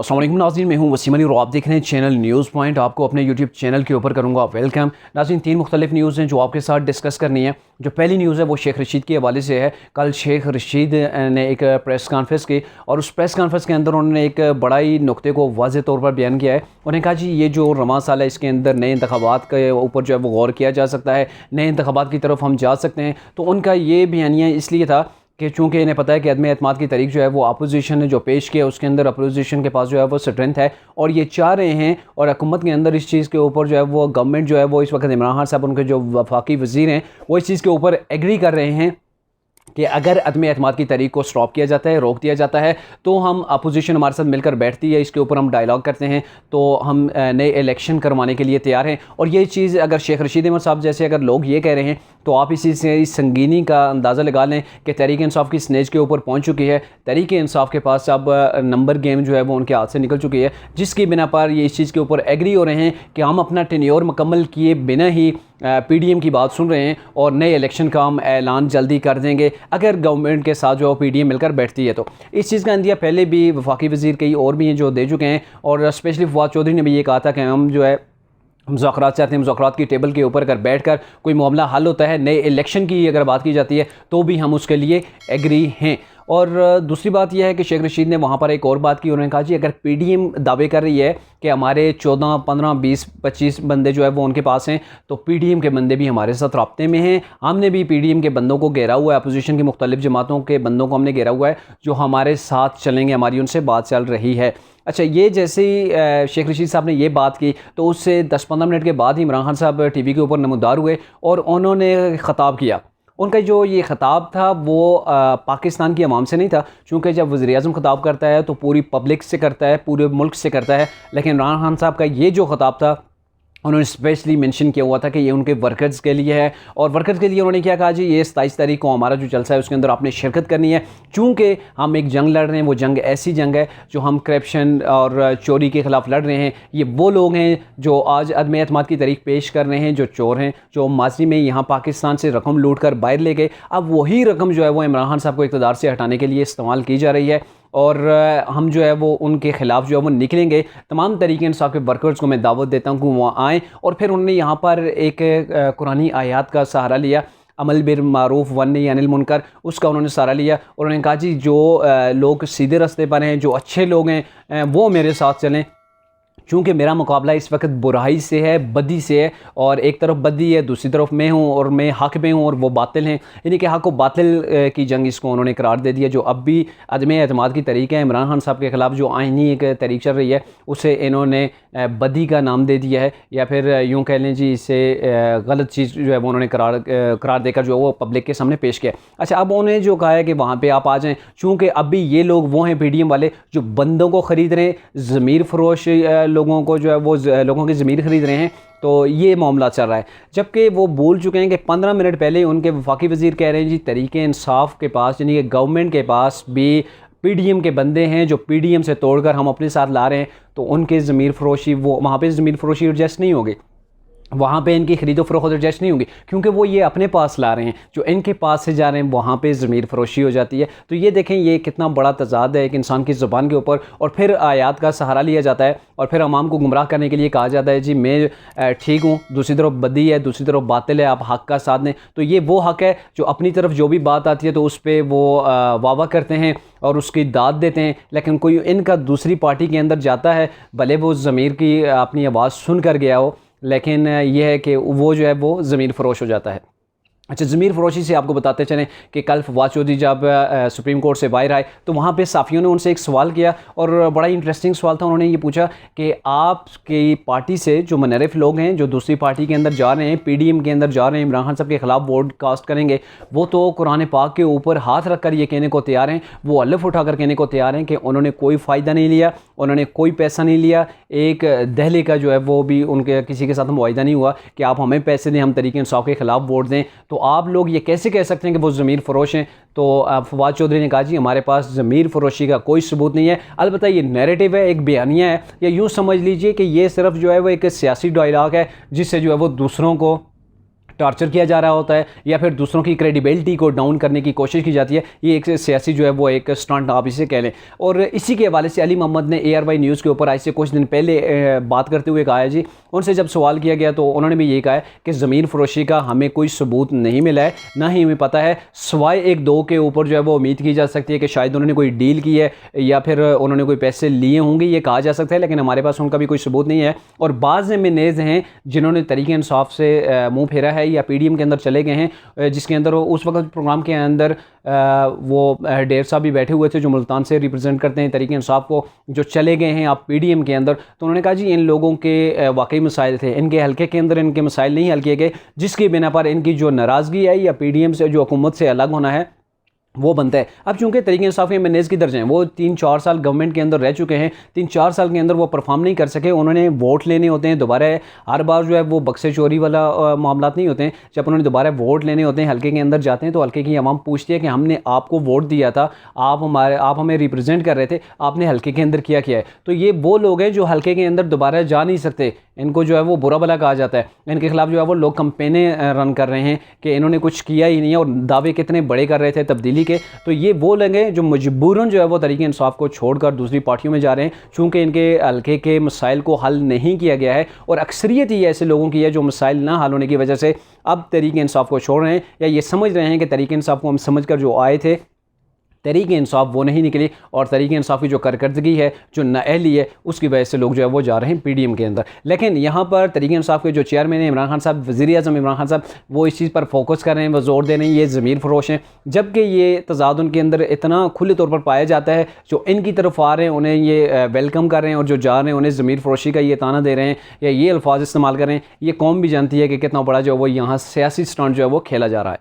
अस्सलाम वालेकुम नाज़रीन, मैं हूं वसीम अली और आप देख रहे हैं चैनल न्यूज़ पॉइंट। आपको अपने यूट्यूब चैनल के ऊपर करूंगा वेलकम। नाज़रीन, 3 मुख्तलिफ न्यूज़ हैं जो आपके साथ डिस्कस करनी है। जो पहली न्यूज़ है वो शेख रशीद के हवाले से है। कल शेख रशीद ने एक प्रेस कॉन्फ्रेंस की और उस प्रेस कॉन्फ्रेंस के अंदर उन्होंने एक बड़ा ही नुक्ते को वाज़ेह तौर पर बयान किया है। उन्होंने कहा जी ये जो रवां साल है इसके अंदर नए इंतखाबात के ऊपर जो है वो गौर किया जा सकता है, नए इंतखाबात की तरफ हम जा सकते हैं। तो उनका ये बयानिया इसलिए था कि चूँकि इन्हें पता है कि अदम एतमाद की तारीख जो है वो अपोजिशन ने जो पेश किया उसके अंदर अपोजिशन के पास जो है वो स्ट्रेंथ है और ये चाह रहे हैं और हुकूमत के अंदर इस चीज़ के ऊपर जो है वो गवर्नमेंट जो है वो इस वक्त इमरान खान साहब उनके जो वफाकी वज़ीर हैं वो इस चीज़ के ऊपर एग्री कर रहे हैं कि अगर अदम एतमाद की तारीख को स्टॉप किया जाता है, रोक दिया जाता है, तो हम अपोजिशन हमारे साथ मिलकर बैठती है, इसके ऊपर हम डायलॉग करते हैं, तो हम नए इलेक्शन करवाने के लिए तैयार हैं। और ये चीज़ अगर शेख रशीद अहमद साहब जैसे अगर लोग ये कह रहे हैं तो आप इसी से इस संगीनी का अंदाज़ा लगा लें कि तहरीक इंसाफ की स्टेज के ऊपर पहुँच चुकी है। तहरीक इंसाफ के पास अब नंबर गेम जो है वो उनके हाथ से निकल चुकी है, जिसकी बिना पर ये इस चीज़ के ऊपर एग्री हो रहे हैं कि हम अपना टेन्योर मुकम्मल किए बिना ही पीडीएम की बात सुन रहे हैं और नए इलेक्शन का हम ऐलान जल्दी कर देंगे अगर गवर्नमेंट के साथ जो पीडीएम मिलकर बैठती है। तो इस चीज़ का अंदिया पहले भी वफाकी वज़ीर कई और भी हैं जो दे चुके हैं और स्पेशली फवाद चौधरी ने भी ये कहा था कि हम जो है मुज़ाकरात चाहते हैं, मुज़ाकरात की टेबल के ऊपर अगर बैठकर कोई मामला हल होता है, नए इलेक्शन की अगर बात की जाती है तो भी हम उसके लिए एग्री हैं। और दूसरी बात यह है कि शेख रशीद ने वहाँ पर एक और बात की, उन्होंने कहा जी अगर पीडीएम दावे कर रही है कि हमारे 14, 15, 20, 25 बंदे जो है वो उनके पास हैं, तो पीडीएम के बंदे भी हमारे साथ रब्ते में हैं। हमने भी पीडीएम के बंदों को घेरा हुआ है, अपोजिशन की मुख्तलिफ जमातों के बंदों को हमने घेरा हुआ है जो हमारे साथ चलेंगे, हमारी उनसे बात चल रही है। अच्छा, ये जैसे ही शेख रशीद साहब ने ये बात की तो उससे 10-15 मिनट के बाद ही इमरान खान साहब टीवी के ऊपर नमूदार हुए और उन्होंने ख़िताब किया। उनका जो ये ख़िताब था वो पाकिस्तान की आवाम से नहीं था, चूँकि जब वज़ीर-ए-आज़म ख़िताब करता है तो पूरी पब्लिक से करता है, पूरे मुल्क से करता है, लेकिन इमरान खान साहब का ये जो ख़िताब था उन्होंने स्पेशली मेंशन किया हुआ था कि ये उनके वर्कर्स के लिए है। और वर्कर्स के लिए उन्होंने क्या कहा जी ये 27 तारीख को हमारा जो जलसा है उसके अंदर आपने शिरकत करनी है, चूँकि हम एक जंग लड़ रहे हैं, वो जंग ऐसी जंग है जो हम करप्शन और चोरी के ख़िलाफ़ लड़ रहे हैं। ये वो लोग हैं जो आज अदम एतमाद की तारीख पेश कर रहे हैं, जो चोर हैं, जो माजी में यहाँ पाकिस्तान से रकम लूट कर बाहर ले गए, अब वही रकम जो है वो इमरान खान साहब को इक़्तिदार से हटाने के लिए इस्तेमाल की जा रही है और हम जो है वो उनके ख़िलाफ़ जो है वो निकलेंगे। तमाम तरीके इंसाफ के वर्कर्स को मैं दावत देता हूँ कि वो आएँ। और फिर उन्होंने यहाँ पर एक कुरानी आयत का सहारा लिया, अमल बिल मारूफ वन नही अनिल मुनकर, उसका उन्होंने सहारा लिया और उन्होंने कहा जी जो लोग सीधे रास्ते पर हैं, जो अच्छे लोग हैं वो मेरे साथ चलें, चूँकि मेरा मुकाबला इस वक्त बुराई से है, बदी से है और एक तरफ बदी है, दूसरी तरफ मैं हूँ और मैं हक़ में हूँ और वो बातिल हैं। यानी कि हक़ व बातिल की जंग इसको उन्होंने करार दे दिया। जो अब भी अदम एतमाद की तरीक़ है, इमरान खान साहब के ख़िलाफ़ जो आइनी एक तरीक़ चल रही है उसे इन्होंने बदी का नाम दे दिया है, या फिर यूँ कह लें जी इसे गलत चीज़ जो है वो उन्होंने करार देकर जो है वो पब्लिक के सामने पेश किया। अच्छा, अब उन्हें जो कहा है कि वहाँ पर आप आ जाएँ, चूँकि अब भी ये लोग वो हैं पीडीएम वाले जो बंदों को ख़रीद रहे हैं, ज़मीर फ़रोश लोगों को जो है वो लोगों की ज़मीर ख़रीद रहे हैं। तो ये मामला चल रहा है, जबकि वो बोल चुके हैं कि 15 मिनट पहले उनके वफाकी वज़ीर कह रहे हैं जी तहरीक इंसाफ के पास यानी कि गवर्नमेंट के पास भी पीडीएम के बंदे हैं जो पीडीएम से तोड़कर हम अपने साथ ला रहे हैं, तो उनके ज़मीर फ़रोशी वो वहाँ पे ज़मीर फ़रोशी एडजस्ट नहीं होगी, वहाँ पे इनकी खरीदो फरोख्त एडजस्ट नहीं होगी, क्योंकि वो ये अपने पास ला रहे हैं, जो इनके पास से जा रहे हैं वहाँ पे ज़मीर फ़रोशी हो जाती है। तो ये देखें ये कितना बड़ा तज़ाद है एक इंसान की ज़ुबान के ऊपर। और फिर आयात का सहारा लिया जाता है और फिर अवाम को गुमराह करने के लिए कहा जाता है जी मैं ठीक हूँ, दूसरी तरफ बदी है, दूसरी तरफ बातिल है, आप हक़ का साथ दें। तो ये वो हक़ है जो अपनी तरफ जो भी बात आती है तो उस पर वो वाह करते हैं और उसकी दाद देते हैं, लेकिन कोई इनका दूसरी पार्टी के अंदर जाता है, भले वो ज़मीर की अपनी आवाज़ सुन कर गया हो, लेकिन यह है कि वो जो है वो ज़मीर फ़रोश हो जाता है। अच्छा, ज़मीर फ़रोशी से आपको बताते चलें कि कल फवाद चौधरी जब सुप्रीम कोर्ट से बाहर आए तो वहाँ पे साफ़ियों ने उनसे एक सवाल किया और बड़ा इंटरेस्टिंग सवाल था। उन्होंने ये पूछा कि आपकी पार्टी से जो मुनर्रिफ लोग हैं जो दूसरी पार्टी के अंदर जा रहे हैं, पीडीएम के अंदर जा रहे हैं, इमरान खान साहब के ख़िलाफ़ वोट कास्ट करेंगे, वो तो कुरान पाक के ऊपर हाथ रख कर ये कहने को तैयार हैं, वो अलफ़ उठा कर कहने को तैयार हैं कि उन्होंने कोई फ़ायदा नहीं लिया, उन्होंने कोई पैसा नहीं लिया, एक दहली का जो है वो भी उनके किसी के साथ मुआहिदा नहीं हुआ कि आप हमें पैसे दें, हम तहरीक इंसाफ के ख़िलाफ़ वोट दें। तो आप लोग ये कैसे कह सकते हैं कि वो ज़मीर फ़रोश हैं? तो फवाद चौधरी ने कहा जी हमारे पास ज़मीर फ़रोशी का कोई सबूत नहीं है, अलबत्ता ये नैरेटिव है, एक बयानिया है, या यूँ समझ लीजिए कि ये सिर्फ जो है वो एक सियासी डायलॉग है जिससे जो है वो दूसरों को टार्चर किया जा रहा होता है या फिर दूसरों की क्रेडिबिलिटी को डाउन करने की कोशिश की जाती है। ये एक सियासी जो है वो एक स्टंट आप इसे कह लें। और इसी के हवाले से अली मोहम्मद ने ARY न्यूज़ के ऊपर आज से कुछ दिन पहले बात करते हुए कहा है जी, उनसे जब सवाल किया गया तो उन्होंने भी ये कहा है कि ज़मीन फरोशी का हमें कोई सबूत नहीं मिला है, ना ही हमें पता है, सिवाय एक दो के ऊपर जो है वो उम्मीद की जा सकती है कि शायद उन्होंने कोई डील की है या फिर उन्होंने कोई पैसे लिए होंगे, ये कहा जा सकता है, लेकिन हमारे पास उनका भी कोई सबूत नहीं है। और बाज़ MNAs हैं जिन्होंने तरीके इंसाफ से मुंह फेरा है या PDM के अंदर चले गए हैं, जिसके अंदर उस वक्त प्रोग्राम के अंदर वो डेर साहब भी बैठे हुए थे जो मुल्तान से रिप्रेजेंट करते हैं तरीके इंसाफ को, जो चले गए हैं आप PDM के अंदर। तो उन्होंने कहा जी इन लोगों के वाकई मसाइल थे, इनके हल्के के अंदर इनके मसाइल नहीं हल किए गए, जिसकी बिना पर इनकी जो नाराज़गी है या PDM से जो हुकूमत से अलग होना है वो बनता है। अब चूंकि तरीके इंसाफ के MNAs की दर्ज हैं, वो 3-4 साल गवर्नमेंट के अंदर रह चुके हैं, 3-4 साल के अंदर वो परफॉर्म नहीं कर सके, उन्होंने वोट लेने होते हैं दोबारा। हर बार जो है वो बक्से चोरी वाला मामला नहीं होते हैं, जब उन्होंने दोबारा वोट लेने होते हैं हल्के के अंदर जाते हैं तो हल्के की आवाम पूछती है कि हमने आपको वोट दिया था, आप हमें रिप्रेजेंट कर रहे थे, आपने हल्के के अंदर क्या किया है। तो ये वो लोग हैं जो हल्के के अंदर दोबारा जा नहीं सकते, इनको जो है वो बुरा भला कहा जाता है, इनके खिलाफ जो है वो लोग कंपेनें रन कर रहे हैं कि इन्होंने कुछ किया ही नहीं है और दावे कितने बड़े कर रहे थे तब्दीली के। तो ये वो लोग हैं जो मजबूरन जो है वो तरीके इंसाफ को छोड़कर दूसरी पार्टियों में जा रहे हैं, चूँकि इनके हल्के के मसाइल को हल नहीं किया गया है और अक्सरियत ही ऐसे लोगों की है जो मसाइल ना हल होने की वजह से अब तरीके इंसाफ को छोड़ रहे हैं या ये समझ रहे हैं कि तरीके इंसाफ को हम समझ कर जो आए थे तरीके इंसाफ वो नहीं निकली और तरीके इंसाफ की जो कारकर्दगी है, जो नाअहली है, उसकी वजह से लोग जो है वो जा रहे हैं PDM के अंदर। लेकिन यहाँ पर तरीके इंसाफ के जो चेयरमैन हैं इमरान खान साहब, वज़ीर-ए-आज़म इमरान खान साहब, वो इस चीज़ पर फोकस कर रहे हैं, वो जोर दे रहे हैं ये ज़मीर फरोश हैं, जबकि ये तज़ाद उनके अंदर इतना खुले तौर पर पाया जाता है। जो इनकी तरफ आ रहे हैं उन्हें ये वेलकम कर रहे हैं और जो जा रहे हैं उन्हें ज़मीर फरोशी का ये ताना दे रहे हैं या ये अल्फाज इस्तेमाल कर रहे हैं। ये कौम भी जानती है कि कितना बड़ा जो है वो यहाँ सियासी स्टंट जो है वो खेला जा रहा है।